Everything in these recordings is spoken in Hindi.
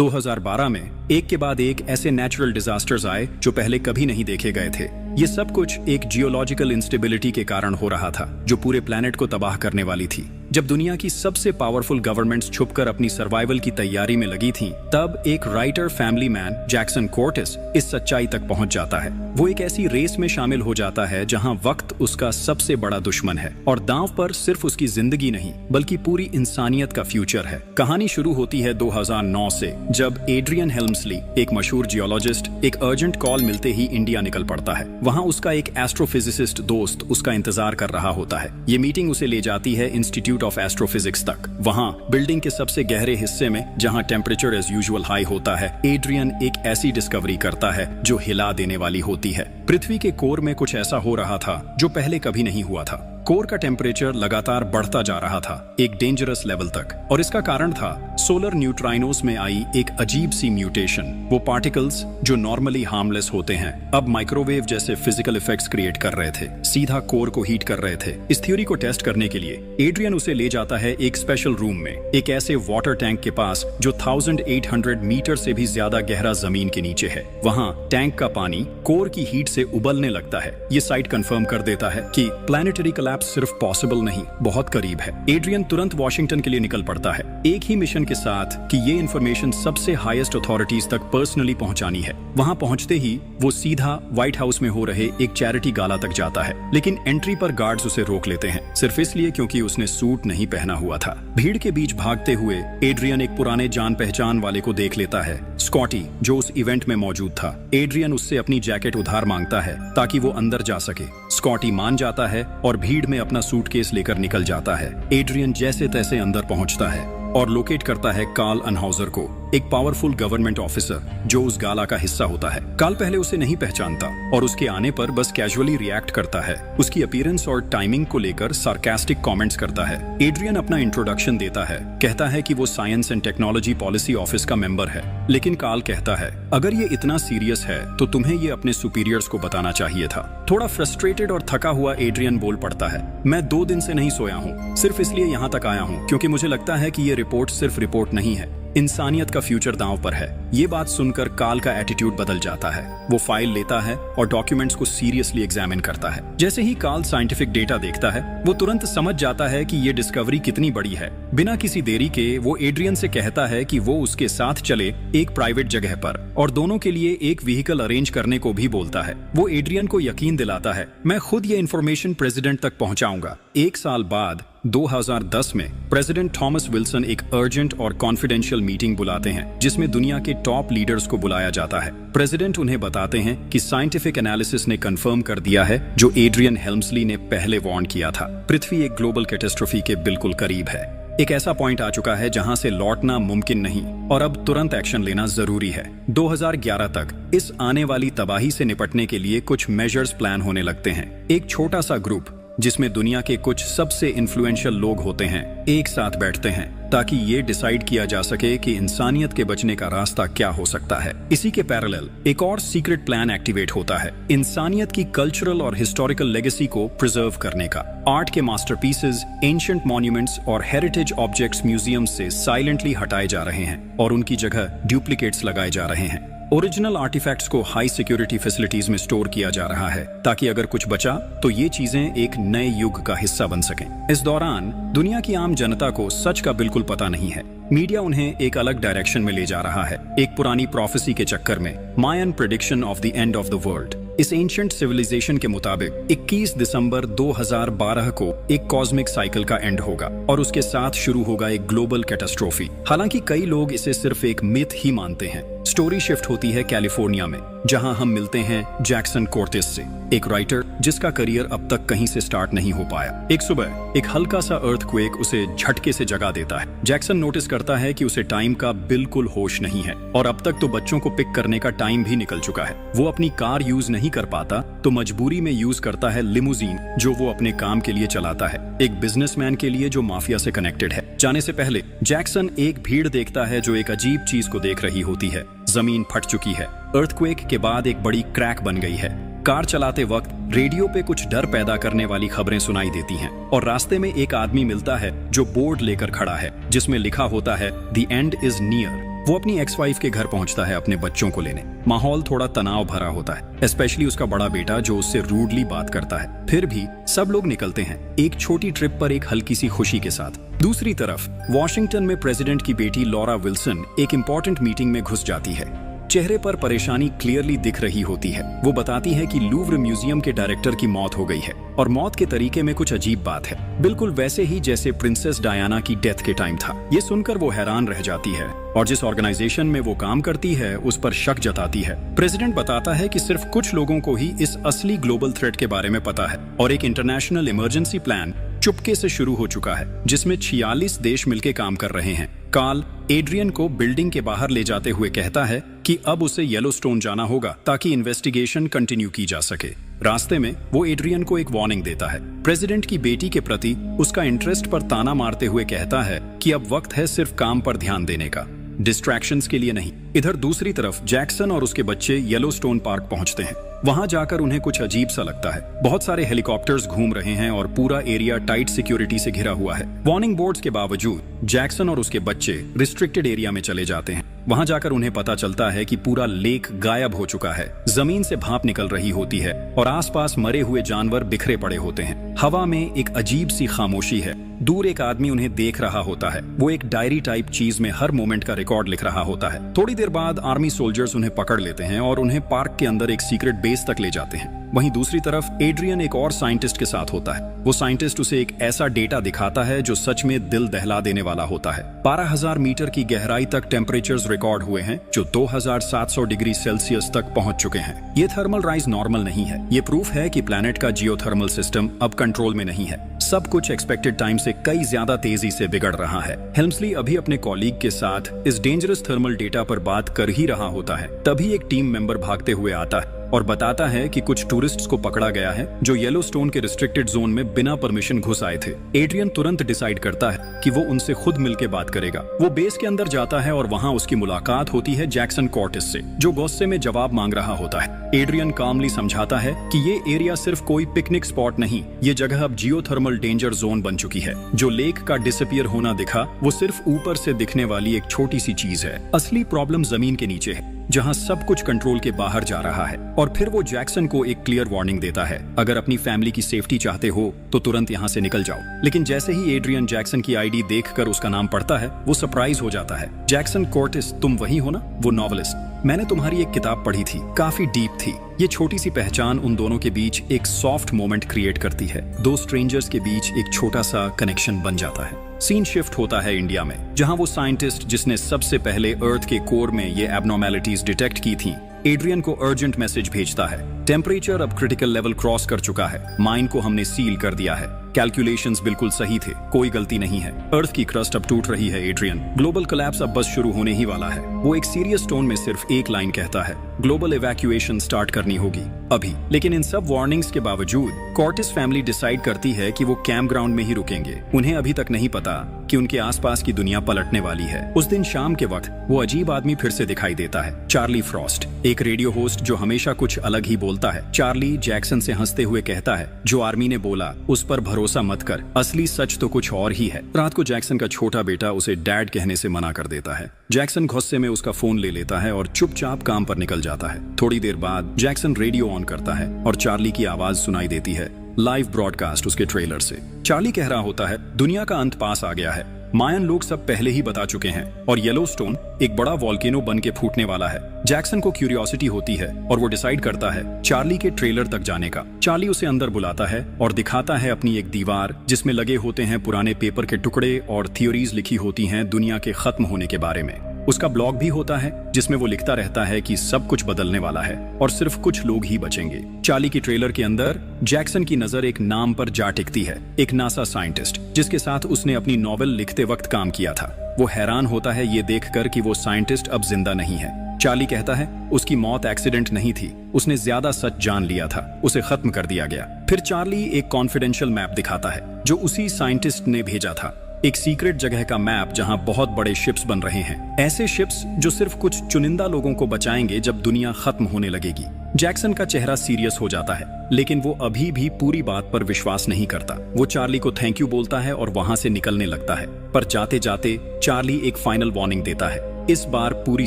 2012 में एक के बाद एक ऐसे नेचुरल डिजास्टर्स आए जो पहले कभी नहीं देखे गए थे। ये सब कुछ एक जियोलॉजिकल इंस्टेबिलिटी के कारण हो रहा था जो पूरे प्लेनेट को तबाह करने वाली थी। जब दुनिया की सबसे पावरफुल गवर्नमेंट्स छुपकर अपनी सर्वाइवल की तैयारी में लगी थीं, तब एक writer family man Jackson Cortés इस सच्चाई तक पहुंच जाता है। वो एक ऐसी रेस में शामिल हो जाता है जहां वक्त उसका सबसे बड़ा दुश्मन है और दांव पर सिर्फ उसकी जिंदगी नहीं बल्कि पूरी इंसानियत का फ्यूचर है। कहानी शुरू होती है 2009 से, जब एड्रियन हेल्मस्ली, एक मशहूर जियोलॉजिस्ट, एक अर्जेंट कॉल मिलते ही इंडिया निकल पड़ता है। वहां उसका एक एस्ट्रोफिजिसिस्ट दोस्त उसका इंतजार कर रहा होता है। ये मीटिंग उसे ले जाती है इंस्टीट्यूट ऑफ एस्ट्रोफिजिक्स तक। वहां बिल्डिंग के सबसे गहरे हिस्से में, जहां टेम्परेचर एज यूजुअल हाई होता है, एड्रियन एक ऐसी डिस्कवरी करता है जो हिला देने वाली होती है। पृथ्वी के कोर में कुछ ऐसा हो रहा था जो पहले कभी नहीं हुआ था। कोर का टेम्परेचर लगातार बढ़ता जा रहा था, एक डेंजरस लेवल तक, और इसका कारण था सोलर न्यूट्राइनोस में आई एक अजीब सी म्यूटेशन। वो पार्टिकल्स जो नॉर्मली हार्मलेस होते हैं अब माइक्रोवेव जैसे फिजिकल इफेक्ट्स क्रिएट कर रहे थे, सीधा कोर को हीट कर रहे थे। इस थ्योरी को टेस्ट करने के लिए एड्रियन उसे ले जाता है एक स्पेशल रूम में, एक ऐसे वाटर टैंक के पास जो 1800 मीटर से भी ज्यादा गहरा जमीन के नीचे है। वहां टैंक का पानी कोर की हीट से उबलने लगता है। ये साइट कंफर्म कर देता है कि प्लैनेटरी सिर्फ पॉसिबल नहीं, बहुत करीब है। एड्रियन तुरंत वॉशिंगटन के लिए निकल पड़ता है, एक ही मिशन के साथ कि ये इन्फॉर्मेशन सबसे हाईएस्ट अथॉरिटीज तक पर्सनली पहुंचानी है। वहां पहुंचते ही वो सीधा व्हाइट हाउस में हो रहे एक चैरिटी गाला तक जाता है, लेकिन एंट्री पर गार्ड्स उसे रोक लेते हैं, सिर्फ इसलिए क्योंकि उसने सूट नहीं पहना हुआ था। भीड़ के बीच भागते हुए एड्रियन एक पुराने जान पहचान वाले को देख लेता है, स्कॉटी, जो उस इवेंट में मौजूद था। एड्रियन उससे अपनी जैकेट उधार मांगता है ताकि वो अंदर जा सके। स्कॉटी मान जाता है और भीड़ में अपना सूटकेस लेकर निकल जाता है। एड्रियन जैसे तैसे अंदर पहुंचता है और लोकेट करता है कार्ल अनहाउजर को, एक पावरफुल गवर्नमेंट ऑफिसर जो उस गाला का हिस्सा होता है। कार्ल पहले उसे नहीं पहचानता और उसके आने पर बस कैजुअली रिएक्ट करता है। उसकी अपीयरेंस और टाइमिंग को लेकर सार्कास्टिक कमेंट्स करता है। एड्रियन अपना इंट्रोडक्शन देता है, कहता है कि वो science and technology policy office का मेंबर है, लेकिन कार्ल कहता है अगर ये इतना सीरियस है तो तुम्हें ये अपने सुपीरियर्स को बताना चाहिए था। थोड़ा फ्रस्ट्रेटेड और थका हुआ एड्रियन बोल पड़ता है, मैं 2 दिन से नहीं सोया हूँ, सिर्फ इसलिए यहाँ तक आया हूँ क्योंकि मुझे लगता है कि ये रिपोर्ट सिर्फ रिपोर्ट नहीं है, इंसानियत का फ्यूचर दांव पर है। ये बात सुनकर कार्ल का एटीट्यूड बदल जाता है। वो फाइल लेता है और डॉक्यूमेंट्स को सीरियसली एग्जामिन करता है। जैसे ही कार्ल साइंटिफिक डेटा देखता है, वो तुरंत समझ जाता है कि ये डिस्कवरी कितनी बड़ी है। बिना किसी देरी के वो एड्रियन से कहता है कि वो उसके साथ चले एक प्राइवेट जगह पर, और दोनों के लिए एक व्हीकल अरेंज करने को भी बोलता है। वो एड्रियन को यकीन दिलाता है, मैं खुद ये इन्फॉर्मेशन प्रेसिडेंट तक पहुंचाऊंगा। 1 साल बाद 2010 में प्रेसिडेंट थॉमस विल्सन एक अर्जेंट और कॉन्फिडेंशियल मीटिंग बुलाते हैं जिसमें दुनिया के टॉप लीडर्स को बुलाया जाता है। प्रेसिडेंट उन्हें बताते हैं कि साइंटिफिक एनालिसिस ने कंफर्म कर दिया है जो एड्रियन हेल्मस्ली ने पहले वार्न किया था, पृथ्वी एक ग्लोबल कैटास्ट्रोफी के बिल्कुल करीब है। एक ऐसा पॉइंट आ चुका है जहां से लौटना मुमकिन नहीं और अब तुरंत एक्शन लेना जरूरी है। 2011 तक इस आने वाली तबाही से निपटने के लिए कुछ मेजर्स प्लान होने लगते हैं। एक छोटा सा ग्रुप जिसमें दुनिया के कुछ सबसे इन्फ्लुएंशियल लोग होते हैं एक साथ बैठते हैं ताकि ये डिसाइड किया जा सके कि इंसानियत के बचने का रास्ता क्या हो सकता है। इसी के पैरेलल एक और सीक्रेट प्लान एक्टिवेट होता है, इंसानियत की कल्चरल और हिस्टोरिकल लेगेसी को प्रिजर्व करने का। आर्ट के मास्टरपीसेस, एंशिएंट मॉन्यूमेंट्स और हेरिटेज ऑब्जेक्ट्स म्यूजियम से साइलेंटली हटाए जा रहे हैं और उनकी जगह डुप्लीकेट्स लगाए जा रहे हैं। ओरिजिनल आर्टिफैक्ट्स को हाई सिक्योरिटी फैसिलिटीज में स्टोर किया जा रहा है ताकि अगर कुछ बचा तो ये चीजें एक नए युग का हिस्सा बन सकें। इस दौरान दुनिया की आम जनता को सच का बिल्कुल पता नहीं है। मीडिया उन्हें एक अलग डायरेक्शन में ले जा रहा है, एक पुरानी प्रोफेसी के चक्कर में, Mayan prediction of the end of the world. इस एंशिएंट सिविलाइजेशन के मुताबिक 21 दिसंबर 2012 को एक कॉस्मिक साइकिल का एंड होगा और उसके साथ शुरू होगा एक ग्लोबल कैटास्ट्रोफी। हालांकि कई लोग इसे सिर्फ एक मिथ ही मानते हैं। स्टोरी शिफ्ट होती है कैलिफोर्निया में, जहां हम मिलते हैं जैक्सन कोर्टिस से, एक राइटर जिसका करियर अब तक कहीं से स्टार्ट नहीं हो पाया। एक सुबह एक हल्का सा अर्थक्वेक उसे झटके से जगा देता है। जैक्सन नोटिस करता है कि उसे टाइम का बिल्कुल होश नहीं है और अब तक तो बच्चों को पिक करने का टाइम भी निकल चुका है। वो अपनी कार यूज नहीं कर पाता तो मजबूरी में यूज करता है लिमोजीन जो वो अपने काम के लिए चलाता है, एक बिजनेसमैन के लिए जो माफिया से कनेक्टेड है। जाने से पहले जैक्सन एक भीड़ देखता है जो एक अजीब चीज को देख रही होती है। जमीन फट चुकी है, अर्थक्वेक के बाद एक बड़ी क्रैक बन गई है। कार चलाते वक्त रेडियो पे कुछ डर पैदा करने वाली खबरें सुनाई देती हैं और रास्ते में एक आदमी मिलता है जो बोर्ड लेकर खड़ा है जिसमें लिखा होता है द एंड इज नियर। वो अपनी एक्स वाइफ के घर पहुंचता है अपने बच्चों को लेने। माहौल थोड़ा तनाव भरा होता है, स्पेशली उसका बड़ा बेटा जो उससे रूडली बात करता है। फिर भी सब लोग निकलते हैं एक छोटी ट्रिप पर एक हल्की सी खुशी के साथ। दूसरी तरफ वॉशिंगटन में प्रेसिडेंट की बेटी लॉरा विल्सन एक इंपॉर्टेंट मीटिंग में घुस जाती है। चेहरे पर परेशानी क्लियरली दिख रही होती है। वो बताती है कि लूव्र म्यूजियम के डायरेक्टर की मौत हो गई है और मौत के तरीके में कुछ अजीब बात है, बिल्कुल वैसे ही जैसे प्रिंसेस डायना की डेथ के टाइम था। ये सुनकर वो हैरान रह जाती है और जिस ऑर्गेनाइजेशन में वो काम करती है उस पर शक जताती है। प्रेसिडेंट बताता है कि सिर्फ कुछ लोगों को ही इस असली ग्लोबल थ्रेट के बारे में पता है और एक इंटरनेशनल इमरजेंसी प्लान चुपके से शुरू हो चुका है जिसमें 46 देश मिलकर काम कर रहे हैं। कार्ल एड्रियन को बिल्डिंग के बाहर ले जाते हुए कहता है कि अब उसे येलोस्टोन जाना होगा ताकि इन्वेस्टिगेशन कंटिन्यू की जा सके। रास्ते में वो एड्रियन को एक वार्निंग देता है। प्रेसिडेंट की बेटी के प्रति उसका इंटरेस्ट पर ताना मारते हुए कहता है कि अब वक्त है सिर्फ काम पर ध्यान देने का, डिस्ट्रैक्शंस के लिए नहीं। इधर दूसरी तरफ जैक्सन और उसके बच्चे येलोस्टोन पार्क पहुंचते हैं। वहां जाकर उन्हें कुछ अजीब सा लगता है। बहुत सारे हेलीकॉप्टर्स घूम रहे हैं और पूरा एरिया टाइट सिक्योरिटी से घिरा हुआ है। वार्निंग बोर्ड्स के बावजूद जैक्सन और उसके बच्चे रिस्ट्रिक्टेड एरिया में चले जाते हैं। वहां जाकर उन्हें पता चलता है कि पूरा लेक गायब हो चुका है, जमीन से भाप निकल रही होती है और आसपास मरे हुए जानवर बिखरे पड़े होते हैं। हवा में एक अजीब सी खामोशी है। दूर एक आदमी उन्हें देख रहा होता है। वो एक डायरी टाइप चीज में हर मोमेंट का रिकॉर्ड लिख रहा होता है। थोड़ी देर बाद आर्मी सोल्जर्स उन्हें पकड़ लेते हैं और उन्हें पार्क के अंदर एक सीक्रेट बेस तक ले जाते हैं। वहीं दूसरी तरफ एड्रियन एक और साइंटिस्ट के साथ होता है। वो साइंटिस्ट उसे एक ऐसा डेटा दिखाता है जो सच में दिल दहला देने वाला होता है। 12,000 मीटर की गहराई तक टेम्परेचर्स रिकॉर्ड हुए हैं जो 2700 डिग्री सेल्सियस तक पहुंच चुके हैं। ये थर्मल राइज नॉर्मल नहीं है। ये प्रूफ है कि प्लैनेट का जियोथर्मल सिस्टम अब कंट्रोल में नहीं है। सब कुछ एक्सपेक्टेड टाइम से कई ज्यादा तेजी से बिगड़ रहा है। हेल्मस्ली अभी अपने कॉलीग के साथ इस डेंजरस थर्मल डेटा पर बात कर ही रहा होता है। तभी एक टीम मेंबर भागते हुए आता है और बताता है कि कुछ टूरिस्ट्स को पकड़ा गया है जो येलोस्टोन के रिस्ट्रिक्टेड जोन में बिना परमिशन घुस आए थे। एड्रियन तुरंत डिसाइड करता है कि वो उनसे खुद मिलके बात करेगा। वो बेस के अंदर जाता है और वहां उसकी मुलाकात होती है जैक्सन कॉर्टिस से, जो गुस्से में जवाब मांग रहा होता है। एड्रियन कामली समझाता है कि ये एरिया सिर्फ कोई पिकनिक स्पॉट नहीं, ये जगह अब जियोथर्मल डेंजर जोन बन चुकी है। जो लेक का डिसअपियर होना दिखा वो सिर्फ ऊपर से दिखने वाली एक छोटी सी चीज है। असली प्रॉब्लम जमीन के नीचे है जहां सब कुछ कंट्रोल के बाहर जा रहा है। और फिर वो जैक्सन को एक क्लियर वार्निंग देता है, अगर अपनी फैमिली की सेफ्टी चाहते हो तो तुरंत यहाँ से निकल जाओ। लेकिन जैसे ही एड्रियन जैक्सन की आईडी देखकर उसका नाम पढ़ता है वो सरप्राइज हो जाता है। जैक्सन कॉर्टिस, तुम वही हो ना, वो नॉवेलिस्ट? मैंने तुम्हारी एक किताब पढ़ी थी, काफी डीप थी। ये छोटी सी पहचान उन दोनों के बीच एक सॉफ्ट मोमेंट क्रिएट करती है। दो स्ट्रेंजर्स के बीच एक छोटा सा कनेक्शन बन जाता है। सीन शिफ्ट होता है इंडिया में, जहां वो साइंटिस्ट जिसने सबसे पहले अर्थ के कोर में ये एब्नॉर्मैलिटीज डिटेक्ट की थी, एड्रियन को अर्जेंट मैसेज भेजता है। टेम्परेचर अब क्रिटिकल लेवल क्रॉस कर चुका है, माइन को हमने सील कर दिया है, कैलकुलेशंस बिल्कुल सही थे, कोई गलती नहीं है, अर्थ की क्रस्ट अब टूट रही है एड्रियन, ग्लोबल कोलैप्स अब बस शुरू होने ही वाला है। वो एक सीरियस टोन में सिर्फ एक लाइन कहता है, ग्लोबल इवैक्यूएशन स्टार्ट करनी होगी अभी। लेकिन इन सब वार्निंग्स के बावजूद कॉर्टिस फैमिली डिसाइड करती है कि वो कैंप ग्राउंड में ही रुकेंगे। उन्हें अभी तक नहीं पता कि उनके आसपास की दुनिया पलटने वाली है। उस दिन शाम के वक्त वो अजीब आदमी फिर से दिखाई देता है, चार्ली फ्रॉस्ट, एक रेडियो होस्ट जो हमेशा कुछ अलग ही बोलता है। चार्ली जैक्सन से हंसते हुए कहता है, जो आर्मी ने बोला उस पर भरोसा मत कर, असली सच तो कुछ और ही है। रात को जैक्सन का छोटा बेटा उसे डैड कहने से मना कर देता है। जैक्सन गुस्से में उसका फोन ले लेता है और चुपचाप काम पर निकल जाता है। थोड़ी देर बाद जैक्सन रेडियो ऑन करता है और चार्ली की आवाज सुनाई देती है, लाइव ब्रॉडकास्ट उसके ट्रेलर से। चार्ली कह रहा होता है, दुनिया का अंत पास आ गया है, मायन लोग सब पहले ही बता चुके हैं और येलोस्टोन एक बड़ा वॉल्केनो बन के फूटने वाला है। जैक्सन को क्यूरियोसिटी होती है और वो डिसाइड करता है चार्ली के ट्रेलर तक जाने का। चार्ली उसे अंदर बुलाता है और दिखाता है अपनी एक दीवार जिसमें लगे होते हैं पुराने पेपर के टुकड़े और थ्योरीज लिखी होती हैं दुनिया के खत्म होने के बारे में। उसका ब्लॉग भी होता है जिसमें वो लिखता रहता है कि सब कुछ बदलने वाला है और सिर्फ कुछ लोग ही बचेंगे। चार्ली की ट्रेलर के अंदर जैक्सन की नजर एक नाम पर जा टिकती है, एक नासा साइंटिस्ट जिसके साथ उसने अपनी नॉवेल लिखते वक्त काम किया था। वो हैरान होता है ये देखकर कि वो साइंटिस्ट अब जिंदा नहीं है। चार्ली कहता है उसकी मौत एक्सीडेंट नहीं थी, उसने ज्यादा सच जान लिया था, उसे खत्म कर दिया गया। फिर चार्ली एक कॉन्फिडेंशियल मैप दिखाता है जो उसी साइंटिस्ट ने भेजा था, एक सीक्रेट जगह का मैप जहां बहुत बड़े शिप्स बन रहे हैं, ऐसे शिप्स जो सिर्फ कुछ चुनिंदा लोगों को बचाएंगे जब दुनिया खत्म होने लगेगी। जैक्सन का चेहरा सीरियस हो जाता है, लेकिन वो अभी भी पूरी बात पर विश्वास नहीं करता। वो चार्ली को थैंक यू बोलता है और वहां से निकलने लगता है, पर जाते जाते चार्ली एक फाइनल वार्निंग देता है, इस बार पूरी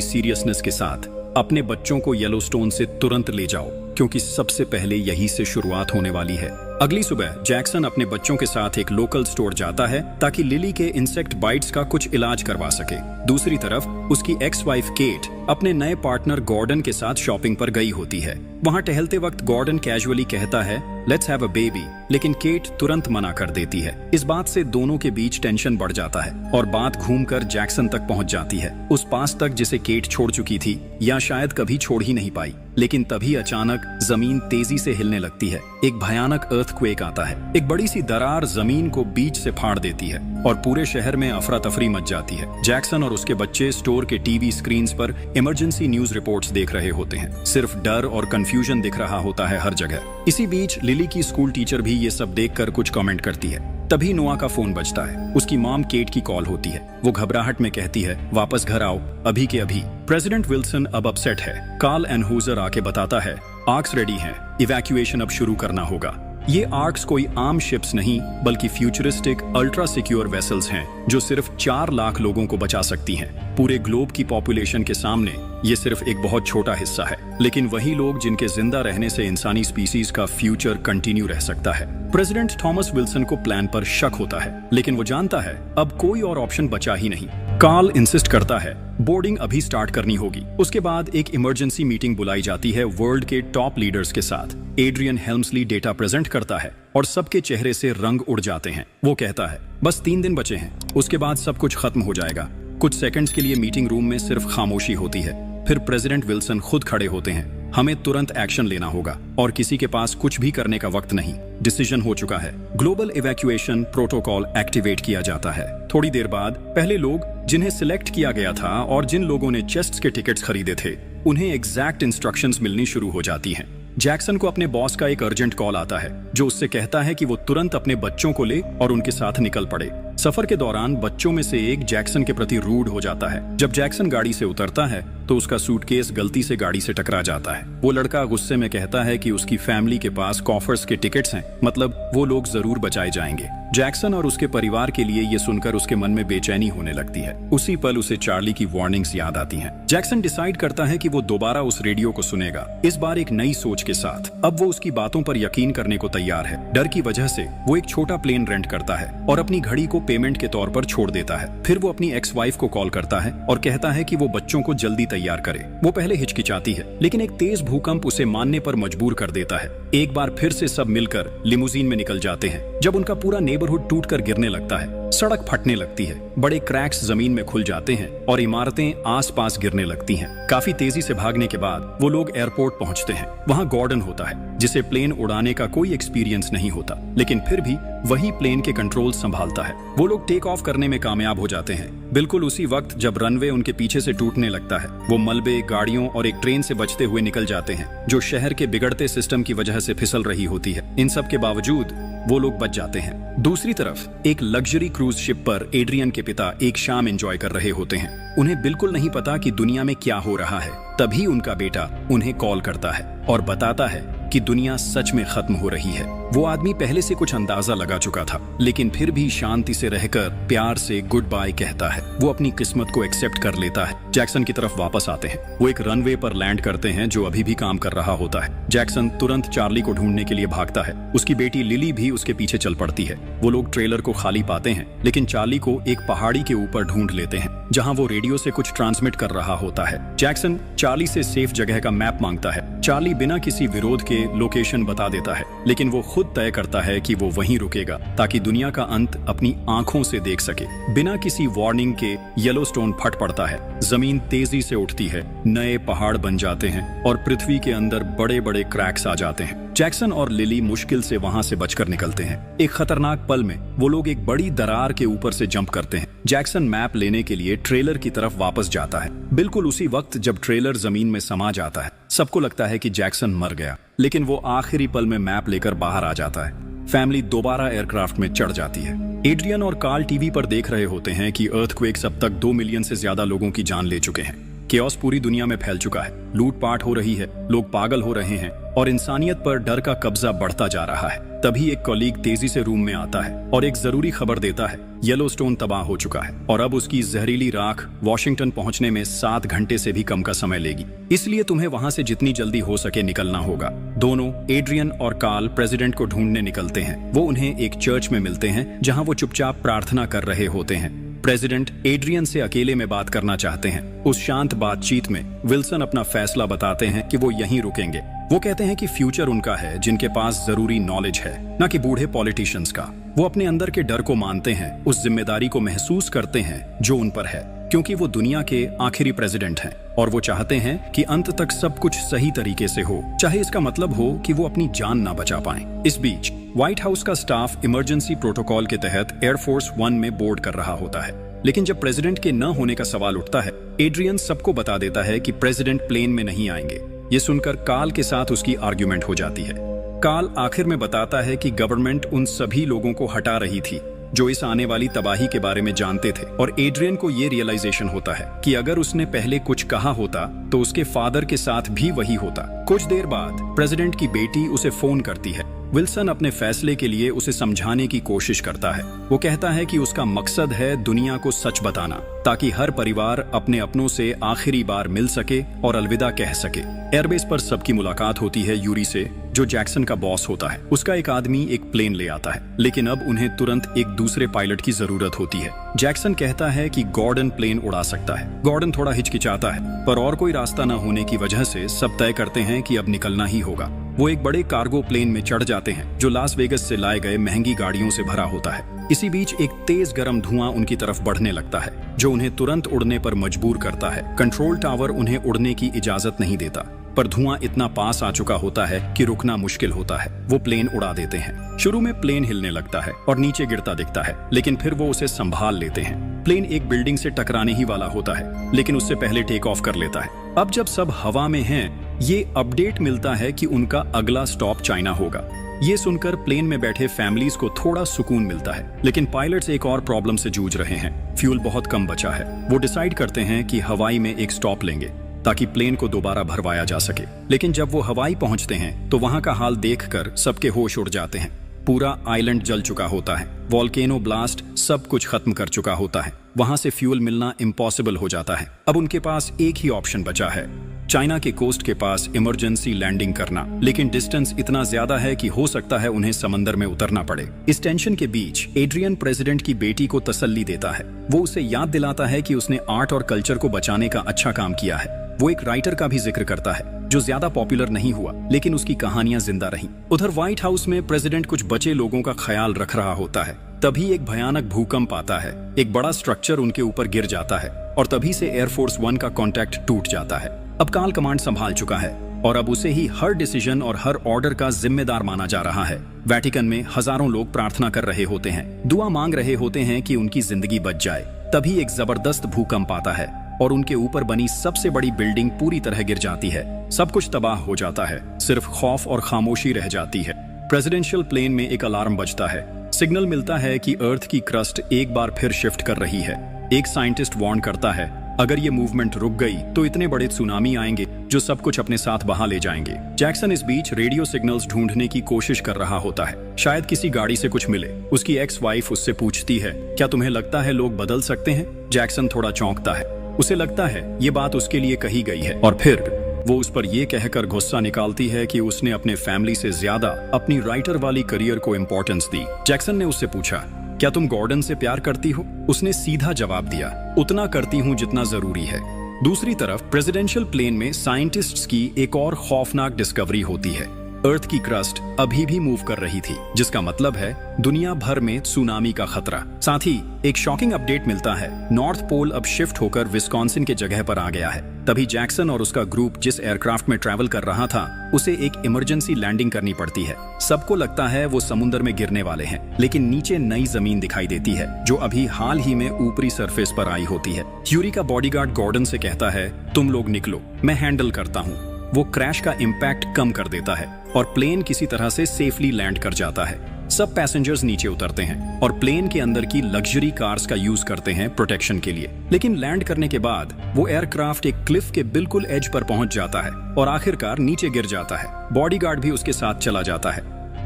सीरियसनेस के साथ अपने बच्चों को येलोस्टोन से तुरंत ले जाओ, क्योंकि सबसे पहले यही से शुरुआत होने वाली है। अगली सुबह जैक्सन अपने बच्चों के साथ एक लोकल स्टोर जाता है ताकि लिली के इंसेक्ट बाइट्स का कुछ इलाज करवा सके। दूसरी तरफ उसकी एक्स वाइफ केट अपने नए पार्टनर गॉर्डन के साथ शॉपिंग पर गई होती है। वहां टहलते वक्त गॉर्डन कैजुअली कहता है लेट्स हैव अ बेबी, लेकिन केट तुरंत मना कर देती है। इस बात से दोनों के बीच टेंशन बढ़ जाता है और बात घूमकर जैक्सन तक पहुंच जाती है, उस पास तक जिसे केट छोड़ चुकी थी या शायद कभी छोड़ ही नहीं पाई। लेकिन तभी अचानक जमीन तेजी से हिलने लगती है। एक भयानक अर्थक्वेक आता है। एक बड़ी सी दरार जमीन को बीच से फाड़ देती है और पूरे शहर में अफरा तफरी मच जाती है। जैक्सन और उसके बच्चे स्टोर के टीवी स्क्रीन्स पर इमरजेंसी न्यूज रिपोर्ट्स देख रहे होते हैं। सिर्फ डर और कंफ्यूजन दिख रहा होता है हर जगह। इसी बीच लिली की स्कूल टीचर भी ये सब देखकर कुछ कमेंट करती है। तभी नोआ का फोन बजता है। उसकी मॉम केट की कॉल होती है। वो घबराहट में कहती है वापस घर आओ, अभी के अभी। प्रेसिडेंट विल्सन अब अपसेट है। कार्ल एनहूजर आके बताता है आर्क्स रेडी हैं, इवैक्यूएशन अब शुरू करना होगा। ये आर्क्स कोई आम शिप्स नहीं बल्कि फ्यूचरिस्टिक अल्ट्रा सिक्योर वेसल्स हैं जो सिर्फ 4 लाख लोगों को बचा सकती हैं। पूरे ग्लोब की पॉपुलेशन के सामने ये सिर्फ एक बहुत छोटा हिस्सा है, लेकिन वही लोग जिनके जिंदा रहने से इंसानी स्पीसीज का फ्यूचर कंटिन्यू रह सकता है। प्रेसिडेंट थॉमस विल्सन को प्लान पर शक होता है, लेकिन वो जानता है अब कोई और ऑप्शन बचा ही नहीं। कार्ल इंसिस्ट करता है बोर्डिंग अभी स्टार्ट करनी होगी। उसके बाद एक इमरजेंसी मीटिंग बुलाई जाती है वर्ल्ड के टॉप लीडर्स के साथ। एड्रियन हेल्म्सली डेटा प्रेजेंट करता है और सबके चेहरे से रंग उड़ जाते हैं। वो कहता है बस 3 दिन बचे हैं, उसके बाद सब कुछ खत्म हो जाएगा। कुछ सेकंड्स के लिए मीटिंग रूम में सिर्फ खामोशी होती है। फिर प्रेसिडेंट विल्सन खुद खड़े होते हैं। हमें तुरंत एक्शन लेना होगा और किसी के पास कुछ भी करने का वक्त नहीं। डिसीजन हो चुका है। ग्लोबल इवैक्यूएशन प्रोटोकॉल एक्टिवेट किया जाता है। थोड़ी देर बाद पहले लोग जिन्हें सिलेक्ट किया गया था और जिन लोगों ने चेस्ट्स के टिकट्स खरीदे थे उन्हें एग्जैक्ट इंस्ट्रक्शंस मिलनी शुरू हो जाती हैं। जैक्सन को अपने बॉस का एक अर्जेंट कॉल आता है जो उससे कहता है कि वो तुरंत अपने बच्चों को ले और उनके साथ निकल पड़े। सफर के दौरान बच्चों में से एक जैक्सन के प्रति रूड हो जाता है। जब जैक्सन गाड़ी से उतरता है तो उसका सूटकेस गलती से गाड़ी से टकरा जाता है। वो लड़का गुस्से में कहता है कि उसकी फैमिली के पास कॉफर्स के टिकट्स हैं, मतलब वो लोग जरूर बचाए जाएंगे। जैक्सन और उसके परिवार के लिए ये सुनकर उसके मन में बेचैनी होने लगती है। उसी पल उसे चार्ली की वार्निंग्स याद आती हैं। जैक्सन डिसाइड करता है कि वो दोबारा उस रेडियो को सुनेगा, इस बार एक नई सोच के साथ। अब वो उसकी बातों पर यकीन करने को तैयार है। डर की वजह से वो एक छोटा प्लेन रेंट करता है और अपनी घड़ी को पेमेंट के तौर पर छोड़ देता है। फिर वो अपनी एक्स वाइफ को कॉल करता है और कहता है कि वो बच्चों को जल्दी तैयार करे। वो पहले हिचकिचाती है, लेकिन एक तेज भूकंप उसे मानने पर मजबूर कर देता है। एक बार फिर से सब मिलकर लिमुजीन में निकल जाते हैं। जब उनका पूरा नेबरहुड टूटकर गिरने लगता है, सड़क फटने लगती है, बड़े क्रैक्स जमीन में खुल जाते हैं और इमारतें आसपास गिरने लगती हैं। काफी तेजी से भागने के बाद वो लोग एयरपोर्ट पहुंचते हैं। वहां गॉर्डन होता है जिसे प्लेन उड़ाने का कोई एक्सपीरियंस नहीं होता, लेकिन फिर भी वही प्लेन के कंट्रोल संभालता है। वो लोग टेक ऑफ करने में कामयाब हो जाते हैं। बिल्कुल उसी वक्त जब रनवे उनके पीछे से टूटने लगता है, वो मलबे, गाड़ियों और एक ट्रेन से बचते हुए निकल जाते हैं जो शहर के बिगड़ते सिस्टम की वजह से फिसल रही होती है। इन सब के बावजूद वो लोग बच जाते हैं। दूसरी तरफ एक लग्जरी क्रूज शिप पर एड्रियन के पिता एक शाम एंजॉय कर रहे होते हैं। उन्हें बिल्कुल नहीं पता कि दुनिया में क्या हो रहा है। तभी उनका बेटा उन्हें कॉल करता है और बताता है कि दुनिया सच में खत्म हो रही है। वो आदमी पहले से कुछ अंदाजा लगा चुका था, लेकिन फिर भी शांति से रहकर प्यार से गुड बाय कहता है। वो अपनी किस्मत को एक्सेप्ट कर लेता है। जैक्सन की तरफ वापस आते हैं। वो एक रनवे पर लैंड करते हैं जो अभी भी काम कर रहा होता है। जैक्सन तुरंत चार्ली को ढूंढने के लिए भागता है। उसकी बेटी लिली भी उसके पीछे चल पड़ती है। वो लोग ट्रेलर को खाली पाते हैं, लेकिन चार्ली को एक पहाड़ी के ऊपर ढूंढ लेते हैं जहां वो रेडियो से कुछ ट्रांसमिट कर रहा होता है। जैक्सन चार्ली से सेफ जगह का मैप मांगता है। चार्ली बिना किसी विरोध के लोकेशन बता देता है, लेकिन वो खुद तय करता है कि वो वहीं रुकेगा ताकि दुनिया का अंत अपनी आंखों से देख सके। बिना किसी वार्निंग के येलोस्टोन फट पड़ता है। जमीन तेजी से उठती है, नए पहाड़ बन जाते हैं और पृथ्वी के अंदर बड़े बड़े क्रैक्स आ जाते हैं। जैक्सन और लिली मुश्किल से वहां से बचकर निकलते हैं। एक खतरनाक पल में वो लोग एक बड़ी दरार के ऊपर से जंप करते हैं। जैक्सन मैप लेने के लिए ट्रेलर की तरफ वापस जाता है। बिल्कुल उसी वक्त जब ट्रेलर जमीन में समा जाता है, सबको लगता है कि जैक्सन मर गया, लेकिन वो आखिरी पल में मैप लेकर बाहर आ जाता है। फैमिली दोबारा एयरक्राफ्ट में चढ़ जाती है। एड्रियन और कार्ल टीवी पर देख रहे होते हैं कि अर्थक्वेक्स अब तक 2 मिलियन से ज्यादा लोगों की जान ले चुके हैं। केओस पूरी दुनिया में फैल चुका है, लूटपाट हो रही है, लोग पागल हो रहे हैं और इंसानियत पर डर का कब्जा बढ़ता जा रहा है। तभी एक कॉलीग तेजी से रूम में आता है और एक जरूरी खबर देता है, येलोस्टोन तबाह हो चुका है और अब उसकी जहरीली राख वॉशिंगटन पहुंचने में 7 घंटे से भी कम का समय लेगी, इसलिए तुम्हें वहां से जितनी जल्दी हो सके निकलना होगा। दोनों एड्रियन और कार्ल प्रेसिडेंट को ढूंढने निकलते हैं। वो उन्हें एक चर्च में मिलते हैं जहां वो चुपचाप प्रार्थना कर रहे होते हैं। प्रेसिडेंट एड्रियन से अकेले में बात करना चाहते हैं। उस शांत बातचीत में विल्सन अपना फैसला बताते हैं कि वो यहीं रुकेंगे। वो कहते हैं कि फ्यूचर उनका है जिनके पास जरूरी नॉलेज है, न कि बूढ़े पॉलिटिशियंस का। वो अपने अंदर के डर को मानते हैं, उस जिम्मेदारी को महसूस करते हैं जो उन पर है, क्योंकि वो दुनिया के आखिरी प्रेसिडेंट हैं और वो चाहते हैं कि अंत तक सब कुछ सही तरीके से हो, चाहे इसका मतलब हो कि वो अपनी जान ना बचा पाएं। इस बीच व्हाइट हाउस का स्टाफ इमरजेंसी प्रोटोकॉल के तहत एयरफोर्स 1 में बोर्ड कर रहा होता है, लेकिन जब प्रेसिडेंट के न होने का सवाल उठता है, एड्रियन सबको बता देता है कि प्रेसिडेंट प्लेन में नहीं आएंगे। ये सुनकर कार्ल के साथ उसकी आर्ग्यूमेंट हो जाती है। कार्ल आखिर में बताता है कि गवर्नमेंट उन सभी लोगों को हटा रही थी जो इस आने वाली तबाही के बारे में जानते थे, और एड्रियन को ये रियलाइजेशन होता है कि अगर उसने पहले कुछ कहा होता तो उसके फादर के साथ भी वही होता। कुछ देर बाद प्रेसिडेंट की बेटी उसे फोन करती है। विल्सन अपने फैसले के लिए उसे समझाने की कोशिश करता है। वो कहता है कि उसका मकसद है दुनिया को सच बताना, ताकि हर परिवार अपने अपनों से आखिरी बार मिल सके और अलविदा कह सके। एयरबेस पर सबकी मुलाकात होती है यूरी से, जो जैक्सन का बॉस होता है। उसका एक आदमी एक प्लेन ले आता है, लेकिन अब उन्हें तुरंत एक दूसरे पायलट की जरूरत होती है। जैक्सन कहता है कि गॉर्डन प्लेन उड़ा सकता है। गॉर्डन थोड़ा हिचकिचाता है, पर और कोई रास्ता न होने की वजह से सब तय करते हैं कि अब निकलना ही होगा। वो एक बड़े कार्गो प्लेन में चढ़ जाते हैं जो लास वेगस से लाए गए महंगी गाड़ियों से भरा होता है। इसी बीच एक तेज गर्म धुआं उनकी तरफ बढ़ने लगता है, जो उन्हें तुरंत उड़ने पर मजबूर करता है। कंट्रोल टावर उन्हें उड़ने की इजाजत नहीं देता, पर धुआं इतना पास आ चुका होता है कि रुकना मुश्किल होता है। वो प्लेन उड़ा देते हैं। शुरू में प्लेन हिलने लगता है और नीचे गिरता दिखता है, लेकिन फिर वो उसे संभाल लेते हैं। प्लेन एक बिल्डिंग से टकराने ही वाला होता है, लेकिन उससे पहले टेक ऑफ कर लेता है। अब जब सब हवा में हैं, ये अपडेट मिलता है कि उनका अगला स्टॉप चाइना होगा। ये सुनकर प्लेन में बैठे फैमिलीज को थोड़ा सुकून मिलता है, लेकिन पायलट्स एक और प्रॉब्लम से जूझ रहे हैं। फ्यूल बहुत कम बचा है। वो डिसाइड करते हैं कि हवाई में एक स्टॉप लेंगे ताकि प्लेन को दोबारा भरवाया जा सके। लेकिन जब वो हवाई पहुंचते हैं तो वहां का हाल देखकर सबके होश उड़ जाते हैं। पूरा आइलैंड जल चुका होता है, वॉल्केनो ब्लास्ट सब कुछ खत्म कर चुका होता है। वहां से फ्यूल मिलना इम्पॉसिबल हो जाता है। अब उनके पास एक ही ऑप्शन बचा है, चाइना के कोस्ट के पास इमरजेंसी लैंडिंग करना, लेकिन डिस्टेंस इतना ज्यादा है कि हो सकता है उन्हें समंदर में उतरना पड़े। इस टेंशन के बीच एड्रियन प्रेसिडेंट की बेटी को तसल्ली देता है। वो उसे याद दिलाता है कि उसने आर्ट और कल्चर को बचाने का अच्छा काम किया है। वो एक राइटर का भी जिक्र करता है जो ज्यादा पॉपुलर नहीं हुआ, लेकिन उसकी कहानियां जिंदा रहीं। उधर व्हाइट हाउस में प्रेसिडेंट कुछ बचे लोगों का ख्याल रख रहा होता है। तभी एक भयानक भूकंप आता है। एक बड़ा स्ट्रक्चर उनके ऊपर गिर जाता है और तभी से एयरफोर्स 1 का कॉन्टैक्ट टूट जाता है। अब कार्ल कमांड संभाल चुका है और अब उसे ही हर डिसीजन और हर ऑर्डर का जिम्मेदार माना जा रहा है। वेटिकन में हजारों लोग प्रार्थना कर रहे होते हैं, दुआ मांग रहे होते हैं कि उनकी जिंदगी बच जाए। तभी एक जबरदस्त भूकंप आता है और उनके ऊपर बनी सबसे बड़ी बिल्डिंग पूरी तरह गिर जाती है। सब कुछ तबाह हो जाता है, सिर्फ खौफ और खामोशी रह जाती है। प्रेसिडेंशियल प्लेन में एक अलार्म बजता है। सिग्नल मिलता है कि अर्थ की क्रस्ट एक बार फिर शिफ्ट कर रही है। एक साइंटिस्ट वार्न करता है, अगर ये मूवमेंट रुक गई तो इतने बड़े सुनामी आएंगे जो सब कुछ अपने साथ बहा ले जाएंगे। जैक्सन इस बीच रेडियो सिग्नल्स ढूंढने की कोशिश कर रहा होता है, शायद किसी गाड़ी से कुछ मिले। उसकी एक्स वाइफ उससे पूछती है, क्या तुम्हें लगता है लोग बदल सकते हैं? जैक्सन थोड़ा चौंकता है। उसे लगता है ये बात उसके लिए कही गई है, और फिर वो उस पर यह कहकर गुस्सा निकालती है कि उसने अपने फैमिली से ज्यादा अपनी राइटर वाली करियर को इम्पोर्टेंस दी। जैक्सन ने उससे पूछा, क्या तुम गॉर्डन से प्यार करती हो? उसने सीधा जवाब दिया, उतना करती हूं जितना जरूरी है। दूसरी तरफ प्रेसिडेंशियल प्लेन में साइंटिस्ट्स की एक और खौफनाक डिस्कवरी होती है। अर्थ की क्रस्ट अभी भी मूव कर रही थी, जिसका मतलब है दुनिया भर में सुनामी का खतरा। साथ ही एक शॉकिंग अपडेट मिलता है, नॉर्थ पोल अब शिफ्ट होकर विस्कॉन्सिन के जगह पर आ गया है। तभी जैक्सन और उसका ग्रुप जिस एयरक्राफ्ट में ट्रैवल कर रहा था, उसे एक इमरजेंसी लैंडिंग करनी पड़ती है। सबको लगता है वो समुद्र में गिरने वाले हैं, लेकिन नीचे नई जमीन दिखाई देती है जो अभी हाल ही में ऊपरी सरफेस पर आई होती है। ह्यूरी का बॉडीगार्ड गॉर्डन से कहता है, तुम लोग निकलो, मैं हैंडल करता हूँ। वो क्रैश का इम्पैक्ट कम कर देता है और प्लेन किसी तरह से सेफली लैंड कर जाता है। सब पैसेंजर्स नीचे उतरते हैं और प्लेन के अंदर की लग्जरी कार्स का यूज करते हैं प्रोटेक्शन के लिए। लेकिन लैंड करने के बाद वो एयरक्राफ्ट एक क्लिफ के बिल्कुल एज पर पहुंच जाता है और आखिरकार नीचे गिर जाता है। बॉडीगार्ड भी उसके साथ चला जाता है।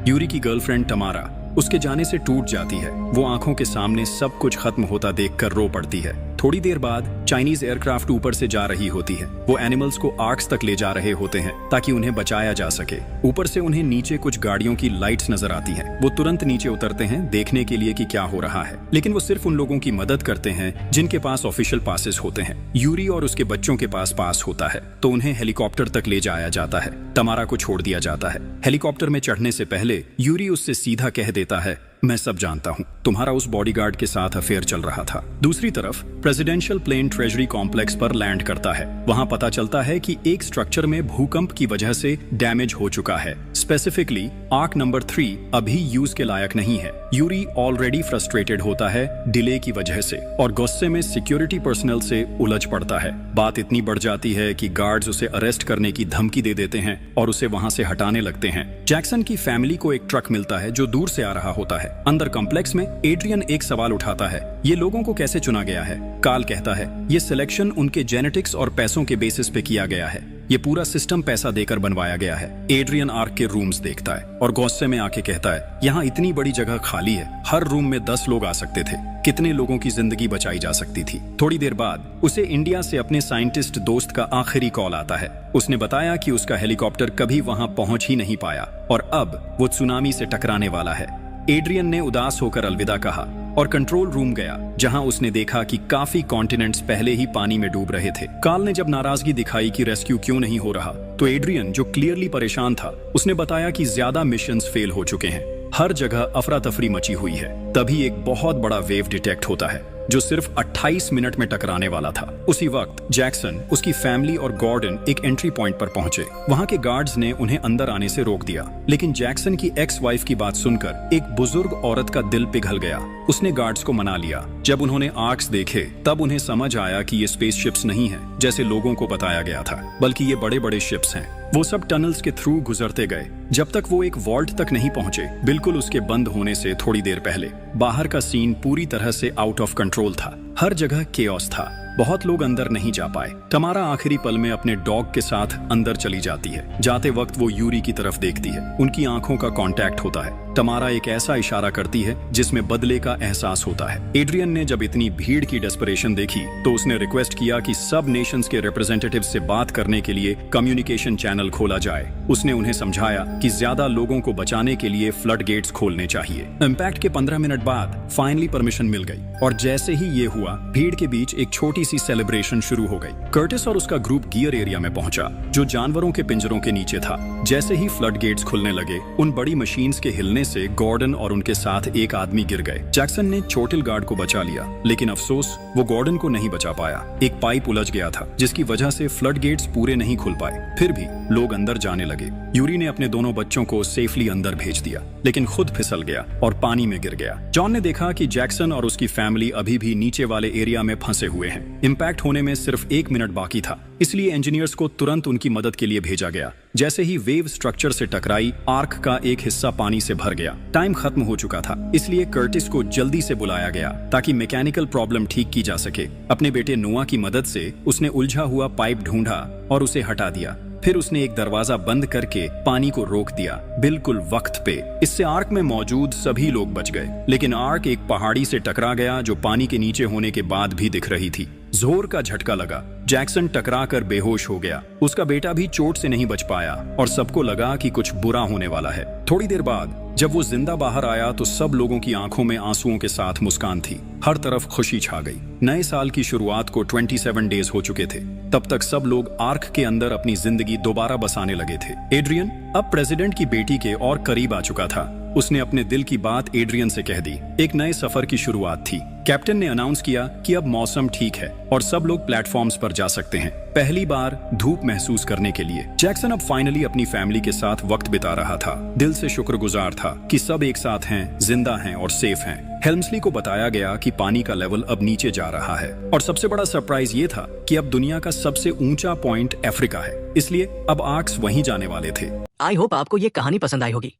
यूरी की गर्लफ्रेंड तमारा उसके जाने से टूट जाती है। वो आंखों के सामने सब कुछ खत्म होता देखकर रो पड़ती है। थोड़ी देर बाद चाइनीज एयरक्राफ्ट ऊपर से जा रही होती है। वो एनिमल्स को आर्क्स तक ले जा रहे होते हैं ताकि उन्हें बचाया जा सके। ऊपर से उन्हें नीचे कुछ गाड़ियों की लाइट्स नजर आती हैं। वो तुरंत नीचे उतरते हैं देखने के लिए कि क्या हो रहा है, लेकिन वो सिर्फ उन लोगों की मदद करते हैं जिनके पास ऑफिशियल पासेस होते हैं। यूरी और उसके बच्चों के पास पास होता है तो उन्हें हेलीकॉप्टर तक ले जाया जाता है। तमारा को छोड़ दिया जाता है। हेलीकॉप्टर में चढ़ने से पहले यूरी उससे सीधा कह देता है, मैं सब जानता हूँ, तुम्हारा उस बॉडीगार्ड के साथ अफेयर चल रहा था। दूसरी तरफ प्रेसिडेंशियल प्लेन ट्रेजरी कॉम्प्लेक्स पर लैंड करता है। वहाँ पता चलता है कि एक स्ट्रक्चर में भूकंप की वजह से डैमेज हो चुका है। स्पेसिफिकली आर्क नंबर 3 अभी यूज के लायक नहीं है। यूरी ऑलरेडी फ्रस्ट्रेटेड होता है डिले की वजह से और गुस्से में सिक्योरिटी पर्सनल से उलझ पड़ता है। बात इतनी बढ़ जाती है कि गार्ड्स उसे अरेस्ट करने की धमकी दे देते हैं और उसे वहाँ से हटाने लगते हैं। जैक्सन की फैमिली को एक ट्रक मिलता है जो दूर से आ रहा होता है। अंदर कॉम्प्लेक्स में एड्रियन एक सवाल उठाता है, ये लोगों को कैसे चुना गया है? कार्ल कहता है, ये सिलेक्शन उनके जेनेटिक्स और पैसों के बेसिस पे किया गया है। ये पूरा सिस्टम पैसा देकर बनवाया गया है। एड्रियन आर्क के रूम्स देखता है और गुस्से में आके कहता है, यहाँ इतनी बड़ी जगह खाली है, हर रूम में 10 लोग आ सकते थे, कितने लोगों की जिंदगी बचाई जा सकती थी। थोड़ी देर बाद उसे इंडिया से अपने साइंटिस्ट दोस्त का आखिरी कॉल आता है। उसने बताया कि उसका हेलीकॉप्टर कभी वहां पहुंच ही नहीं पाया और अब वो सुनामी से टकराने वाला है। एड्रियन ने उदास होकर अलविदा कहा और कंट्रोल रूम गया, जहां उसने देखा कि काफी कॉन्टिनेंट्स पहले ही पानी में डूब रहे थे। कार्ल ने जब नाराजगी दिखाई कि रेस्क्यू क्यों नहीं हो रहा, तो एड्रियन, जो क्लियरली परेशान था, उसने बताया कि ज्यादा मिशंस फेल हो चुके हैं, हर जगह अफरा तफरी मची हुई है। तभी एक बहुत बड़ा वेव डिटेक्ट होता है जो सिर्फ 28 मिनट में टकराने वाला था। उसी वक्त जैक्सन, उसकी फैमिली और गॉर्डन एक एंट्री पॉइंट पर पहुंचे। वहां के गार्ड्स ने उन्हें अंदर आने से रोक दिया, लेकिन जैक्सन की एक्स वाइफ की बात सुनकर एक बुजुर्ग औरत का दिल पिघल गया। उसने गार्ड्स को मना लिया। जब उन्होंने आर्क्स देखे तब उन्हें समझ आया कि ये स्पेसशिप्स नहीं है जैसे लोगों को बताया गया था, बल्कि ये बड़े बड़े शिप्स हैं। वो सब टनल्स के थ्रू गुजरते गए जब तक वो एक वॉल्ट तक नहीं पहुंचे, बिल्कुल उसके बंद होने से थोड़ी देर पहले। बाहर का सीन पूरी तरह से आउट ऑफ कंट्रोल था। हर जगह केओस था। बहुत लोग अंदर नहीं जा पाए। तमारा आखिरी पल में अपने डॉग के साथ अंदर चली जाती है। जाते वक्त वो यूरी की तरफ देखती है। उनकी आंखों का कांटेक्ट होता है। तमारा एक ऐसा इशारा करती है जिसमें बदले का एहसास होता है। एड्रियन ने जब इतनी भीड़ की डेस्परेशन देखी तो उसने रिक्वेस्ट किया कि सब नेशंस के रिप्रेजेंटेटिव से बात करने के लिए कम्युनिकेशन चैनल खोला जाए। उसने उन्हें समझाया कि ज्यादा लोगों को बचाने के लिए फ्लड गेट्स खोलने चाहिए। इम्पैक्ट के 15 मिनट बाद फाइनली परमिशन मिल गई और जैसे ही ये हुआ, भीड़ के बीच एक छोटी सी सेलिब्रेशन शुरू हो गई। कर्टिस और उसका ग्रुप गियर एरिया में पहुंचा, जो जानवरों के पिंजरों के नीचे था। जैसे ही फ्लड गेट्स खुलने लगे, उन बड़ी मशीन्स के हिलने से गॉर्डन और उनके साथ एक आदमी गिर गए। जैक्सन ने चोटिल गार्ड को बचा लिया, लेकिन अफसोस वो गॉर्डन को नहीं बचा पाया। एक पाइप उलझ गया था, जिसकी वजह से फ्लड गेट्स पूरे नहीं खुल पाए। फिर भी लोग अंदर जाने लगे। यूरी ने अपने दोनों बच्चों को सेफली अंदर भेज दिया, लेकिन खुद फिसल गया और पानी में गिर गया। जॉन ने देखा कि जैक्सन और उसकी फैमिली अभी भी नीचे वाले एरिया में फंसे हुए हैं। इम्पैक्ट होने में सिर्फ 1 मिनट बाकी था, इसलिए इंजीनियर्स को तुरंत उनकी मदद के लिए भेजा गया। जैसे ही वेव स्ट्रक्चर से टकराई, आर्क का एक हिस्सा पानी से भर गया। टाइम खत्म हो चुका था, इसलिए कर्टिस को जल्दी से बुलाया गया ताकि मैकेनिकल प्रॉब्लम ठीक की जा सके। अपने बेटे नोआ की मदद से उसने उलझा हुआ पाइप ढूंढा और उसे हटा दिया। फिर उसने एक दरवाजा बंद करके पानी को रोक दिया, बिल्कुल वक्त पे। इससे आर्क में मौजूद सभी लोग बच गए, लेकिन आर्क एक पहाड़ी से टकरा गया जो पानी के नीचे होने के बाद भी दिख रही थी। जोर का झटका लगा, जैक्सन टकरा कर बेहोश हो गया। उसका बेटा भी चोट से नहीं बच पाया और सबको लगा कि कुछ बुरा होने वाला है। थोड़ी देर बाद जब वो जिंदा बाहर आया तो सब लोगों की आंखों में आंसुओं के साथ मुस्कान थी। हर तरफ खुशी छा गई। नए साल की शुरुआत को 27 डेज हो चुके थे। तब तक सब लोग आर्क के अंदर अपनी जिंदगी दोबारा बसाने लगे थे। एड्रियन अब प्रेसिडेंट की बेटी के और करीब आ चुका था। उसने अपने दिल की बात एड्रियन से कह दी। एक नए सफर की शुरुआत थी। कैप्टन ने अनाउंस किया कि अब मौसम ठीक है और सब लोग प्लेटफॉर्म्स पर जा सकते हैं, पहली बार धूप महसूस करने के लिए। जैक्सन अब फाइनली अपनी फैमिली के साथ वक्त बिता रहा था। दिल से शुक्रगुजार था कि सब एक साथ हैं, जिंदा हैं और सेफ हैं। हेल्मस्ली को बताया गया कि पानी का लेवल अब नीचे जा रहा है और सबसे बड़ा सरप्राइज ये था कि अब दुनिया का सबसे ऊंचा पॉइंट अफ्रीका है, इसलिए अब आर्क्स वहीं जाने वाले थे। आई होप आपको ये कहानी पसंद आई होगी।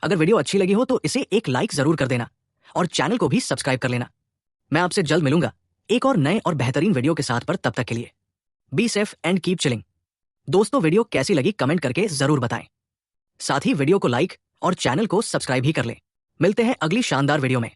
अगर वीडियो अच्छी लगी हो तो इसे एक लाइक जरूर कर देना और चैनल को भी सब्सक्राइब कर लेना। मैं आपसे जल्द मिलूंगा एक और नए और बेहतरीन वीडियो के साथ, पर तब तक के लिए be safe and keep chilling. दोस्तों, वीडियो कैसी लगी कमेंट करके जरूर बताएं। साथ ही वीडियो को लाइक और चैनल को सब्सक्राइब भी कर लें। मिलते हैं अगली शानदार वीडियो में।